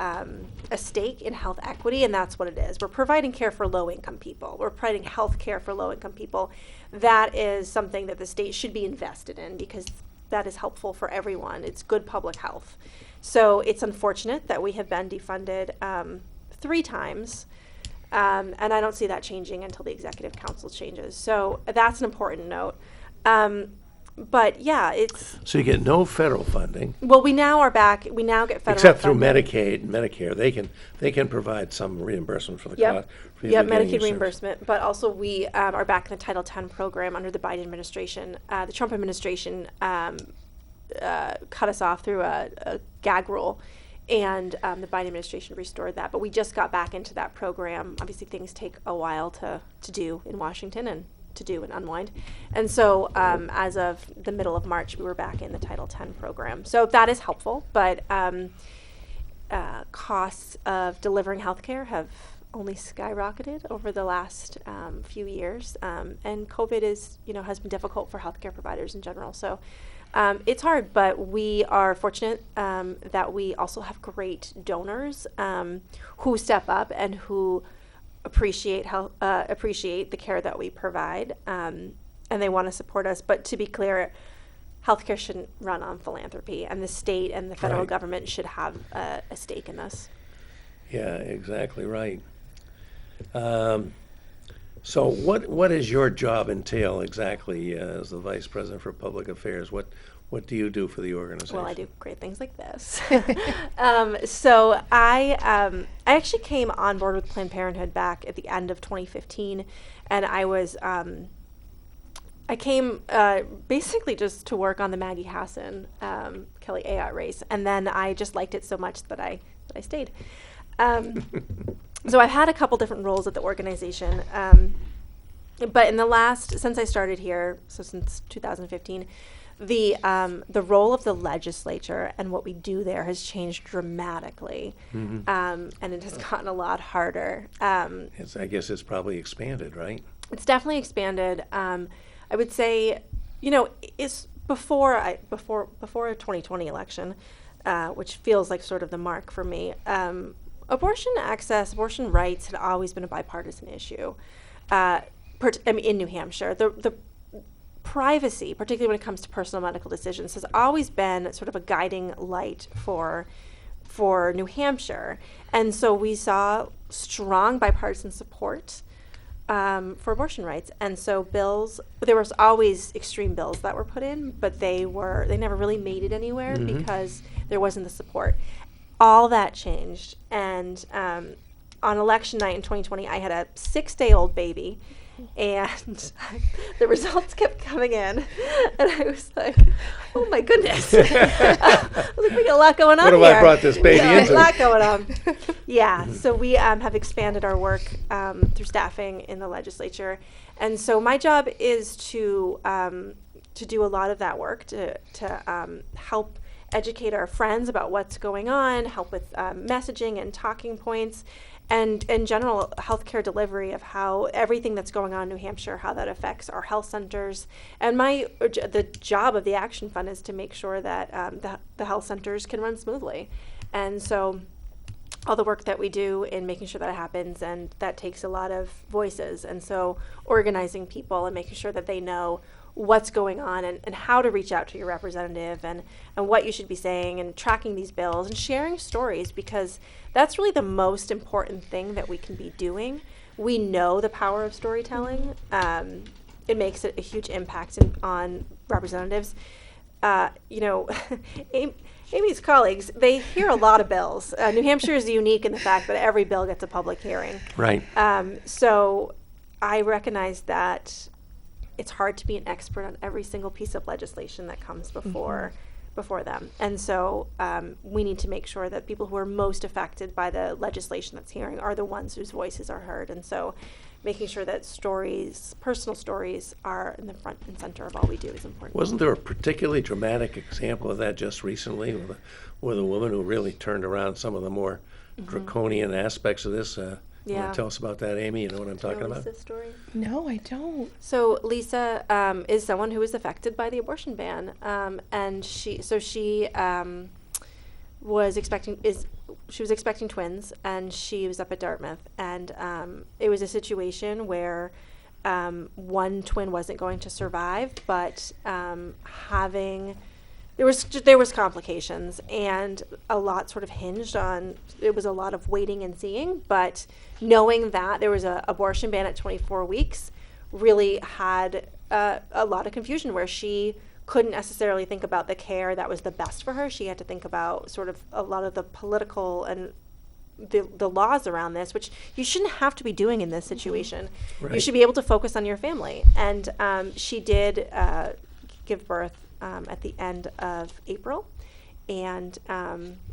stake in health equity, and that's what it is. We're providing care for low-income people. We're providing health care for low-income people. That is something that the state should be invested in because that is helpful for everyone. It's good public health. So it's unfortunate that we have been defunded 3 times, and I don't see that changing until the Executive Council changes. So that's an important note. But yeah, it's... So you get no federal funding. Well, we now are back. We now get federal except funding. through Medicaid and Medicare. They can provide some reimbursement for the cost. For you Yep, getting Medicaid your reimbursement. But also we are back in the Title X program under the Biden administration. The Trump administration cut us off through a gag rule, and the Biden administration restored that. But we just got back into that program. Obviously, things take a while to do in Washington and to do and unwind. And so as of the middle of March, we were back in the Title X program. So that is helpful, but costs of delivering healthcare have only skyrocketed over the last few years. And COVID has been difficult for healthcare providers in general. So it's hard, but we are fortunate that we also have great donors who step up and who appreciate the care that we provide, and they want to support us. But to be clear, healthcare shouldn't run on philanthropy, and the state and the federal government should have a stake in this. Yeah, exactly right. So what does your job entail exactly as the Vice President for Public Affairs? What do you do for the organization? Well, I do great things like this. So I actually came on board with Planned Parenthood back at the end of 2015, and I came basically just to work on the Maggie Hassan Kelly Ayotte race, and then I just liked it so much that I stayed. So I've had a couple different roles at the organization, but since I started here, so since 2015. The role of the legislature and what we do there has changed dramatically, and it has gotten a lot harder. I guess it's probably expanded, right? It's definitely expanded. I would say, it's before a 2020 election, which feels like sort of the mark for me. Abortion access, abortion rights had always been a bipartisan issue. In New Hampshire, the privacy, particularly when it comes to personal medical decisions, has always been sort of a guiding light for New Hampshire. And so we saw strong bipartisan support for abortion rights. And so there was always extreme bills that were put in, but they never really made it anywhere because there wasn't the support. all that changed. And on election night in 2020, I had a 6-day-old baby, and the results kept coming in, and I was like, "Oh my goodness!" I was like, "We got a lot going on What have here. I brought this baby Yeah, into? a lot going on." Yeah, so we have expanded our work through staffing in the legislature, and so my job is to do a lot of that work to help educate our friends about what's going on, help with messaging and talking points, and in general healthcare delivery of how everything that's going on in New Hampshire, how that affects our health centers. And the job of the Action Fund is to make sure that the health centers can run smoothly. And so all the work that we do in making sure that happens, and that takes a lot of voices. And so organizing people and making sure that they know what's going on and how to reach out to your representative and what you should be saying, and tracking these bills and sharing stories, because that's really the most important thing that we can be doing. We know the power of storytelling. It makes a huge impact on representatives. Amy's colleagues, they hear a lot of bills. New Hampshire is unique in the fact that every bill gets a public hearing. Right. So I recognize that it's hard to be an expert on every single piece of legislation that comes before them. And so we need to make sure that people who are most affected by the legislation that's hearing are the ones whose voices are heard. And so making sure that personal stories, are in the front and center of all we do is important. Wasn't there a particularly dramatic example of that just recently with a woman who really turned around some of the more draconian aspects of this? You want to tell us about that, Amy? You know what I'm talking about? Lisa's story? No, I don't. So Lisa is someone who was affected by the abortion ban, and she was expecting twins, and she was up at Dartmouth, and it was a situation where one twin wasn't going to survive, but there was complications, and a lot sort of hinged on, it was a lot of waiting and seeing, but knowing that there was an abortion ban at 24 weeks really had a lot of confusion, where she couldn't necessarily think about the care that was the best for her. She had to think about sort of a lot of the political and the laws around this, which you shouldn't have to be doing in this situation. Right. You should be able to focus on your family. And she did give birth at the end of April, and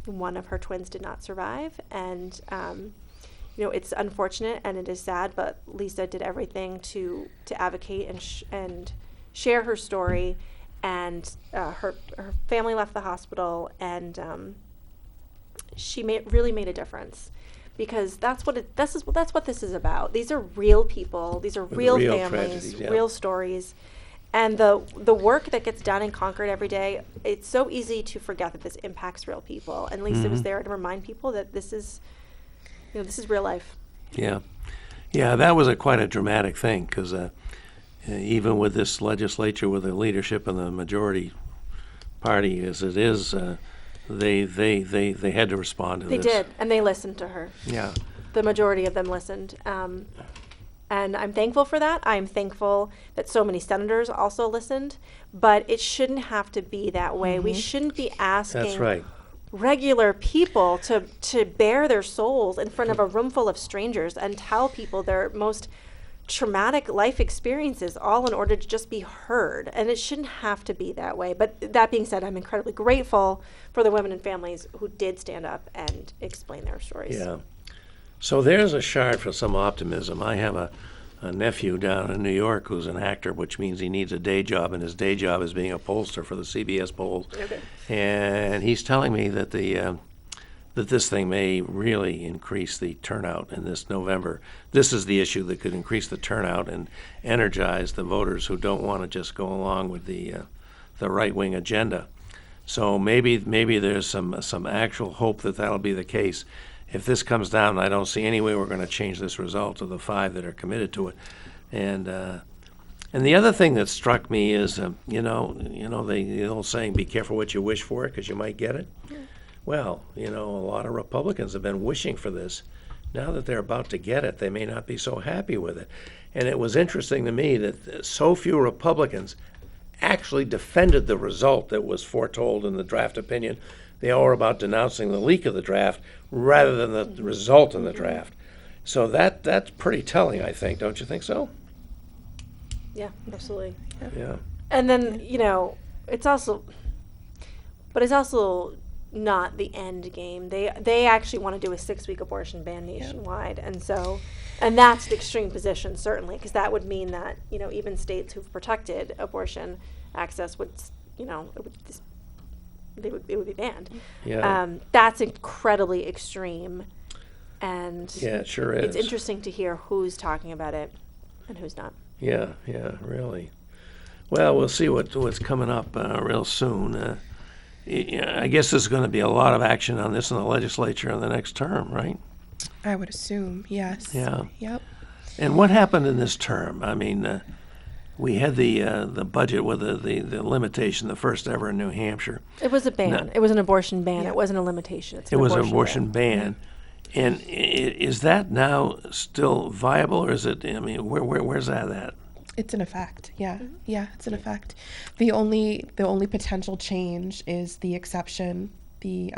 one of her twins did not survive. And it's unfortunate and it is sad, but Lisa did everything to advocate and share her story. And her family left the hospital, and she really made a difference, because that's what this is about. These are real people. These are real families, tragedies, yeah. real stories. And the work that gets done in Concord every day, it's so easy to forget that this impacts real people. And Lisa was there to remind people that this is real life. Yeah. Yeah, that was quite a dramatic thing, because even with this legislature, with the leadership and the majority party as it is, they had to respond to this. They did, and they listened to her. Yeah. The majority of them listened. And I'm thankful for that. I'm thankful that so many senators also listened, but it shouldn't have to be that way. We shouldn't be asking That's right. regular people to bare their souls in front of a room full of strangers and tell people their most traumatic life experiences, all in order to just be heard. And it shouldn't have to be that way. But that being said, I'm incredibly grateful for the women and families who did stand up and explain their stories. Yeah. So there's a shard for some optimism. I have a nephew down in New York who's an actor, which means he needs a day job, and his day job is being a pollster for the CBS polls. Okay. And he's telling me that that this thing may really increase the turnout in this November. This is the issue that could increase the turnout and energize the voters who don't want to just go along with the right-wing agenda. So maybe there's some actual hope that that'll be the case. If this comes down, I don't see any way we're going to change this result of the 5 that are committed to it. And the other thing that struck me is, the old saying, "Be careful what you wish for, because you might get it." Yeah. Well, a lot of Republicans have been wishing for this. Now that they're about to get it, they may not be so happy with it. And it was interesting to me that so few Republicans actually defended the result that was foretold in the draft opinion they all were about denouncing the leak of the draft rather than the result in the draft. So that's pretty telling, I think. Don't you think so? Yeah, absolutely. Yeah. And then, it's also not the end game. They actually want to do a 6-week abortion ban nationwide, and that's an extreme position, certainly, because that would mean that even states who've protected abortion access would it would be banned. Yeah. That's incredibly extreme, and Yeah, it sure is. it's interesting to hear who's talking about it and who's not. Yeah, really. Well, we'll see what's coming up real soon. I guess there's going to be a lot of action on this in the legislature in the next term, right? I would assume, yes. Yeah. Yep. And what happened in this term? I mean, we had the budget with the limitation, the first ever in New Hampshire. It was a ban. No. It was an abortion ban. It wasn't a limitation. It was an abortion ban. And is that now still viable, or is it? I mean, where's that at? It's in effect. Yeah. Yeah, it's in effect. The only potential change is the exception, the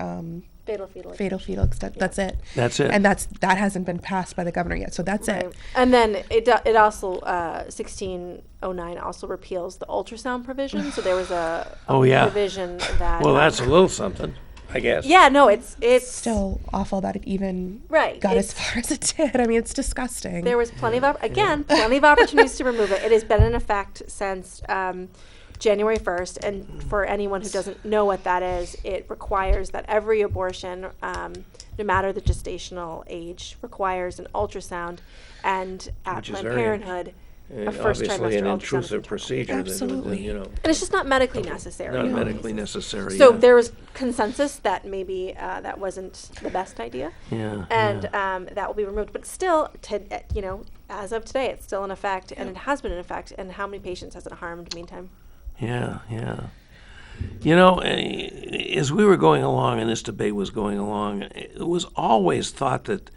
fatal fetal extent. Yeah. That's it. That's it. And that hasn't been passed by the governor yet. So that's it. And then it also 1609 also repeals the ultrasound provision. So there was a provision that. Well, that's a little something, I guess. Yeah. No, it's still awful that it even got as far as it did. I mean, it's disgusting. There was plenty of opportunities to remove it. It has been in effect since January 1st, and for anyone who doesn't know what that is, it requires that every abortion, no matter the gestational age, requires an ultrasound, and at Planned Parenthood, a first trimester obviously an ultrasound intrusive procedure. Absolutely. and it's just not medically necessary. Not medically necessary. So there was consensus that maybe that wasn't the best idea. Yeah. And that will be removed. But still, as of today, it's still in effect, and it has been in effect. And how many patients has it harmed meantime? Yeah. As we were going along and this debate was going along, it was always thought that,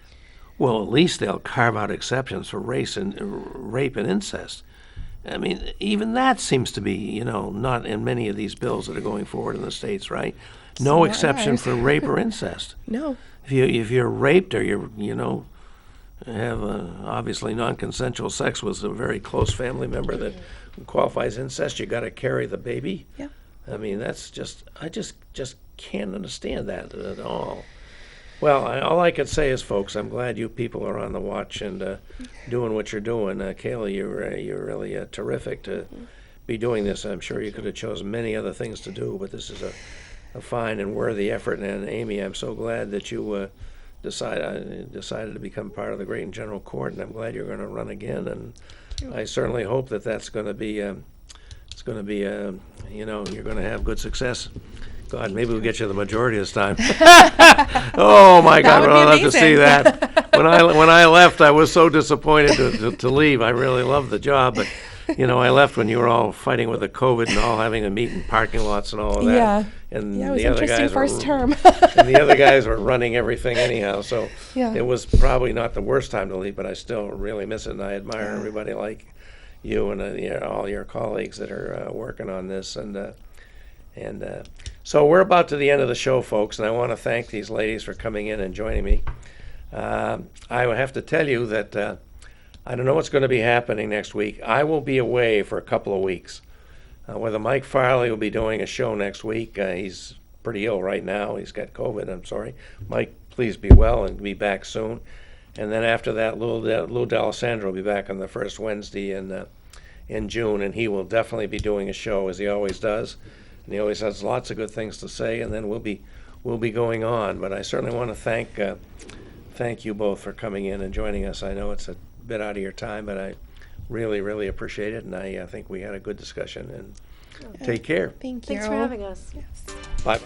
well, at least they'll carve out exceptions for rape and incest. I mean, even that seems to be, not in many of these bills that are going forward in the states, right? No exception for rape or incest. No. If you're raped or have obviously non-consensual sex with a very close family member that qualifies incest, you got to carry the baby. Yeah. I mean, I just can't understand that at all. Well, all I could say is, folks, I'm glad you people are on the watch and doing what you're doing. Kayla, you're really terrific to be doing this. I'm sure you could have chosen many other things to do, but this is a fine and worthy effort. And Amy, I'm so glad that you decided to become part of the Great and General Court, and I'm glad you're going to run again. And I certainly hope that that's going to be, you're going to have good success. God, maybe we'll get you the majority this time. Oh my God, I'd love to see that. When I left, I was so disappointed to leave. I really loved the job, but I left when you were all fighting with the COVID and all having to meet in parking lots and all of that. Yeah. And it was the other interesting guys first term. and the other guys were running everything anyhow. So Yeah. it was probably not the worst time to leave, but I still really miss it, and I admire everybody like you and all your colleagues that are working on this. And so we're about to the end of the show, folks, and I want to thank these ladies for coming in and joining me. I have to tell you that I don't know what's going to be happening next week. I will be away for a couple of weeks. Whether Mike Farley will be doing a show next week. He's pretty ill right now. He's got COVID, I'm sorry. Mike, please be well and be back soon. And then after that, Lou D'Alessandro will be back on the first Wednesday in June, and he will definitely be doing a show, as he always does. And he always has lots of good things to say, and then we'll be going on. But I certainly want to thank you both for coming in and joining us. I know it's a bit out of your time, but I really, really appreciate it, and I think we had a good discussion. And take care. Thank you. Thanks for having us. Yes. Bye.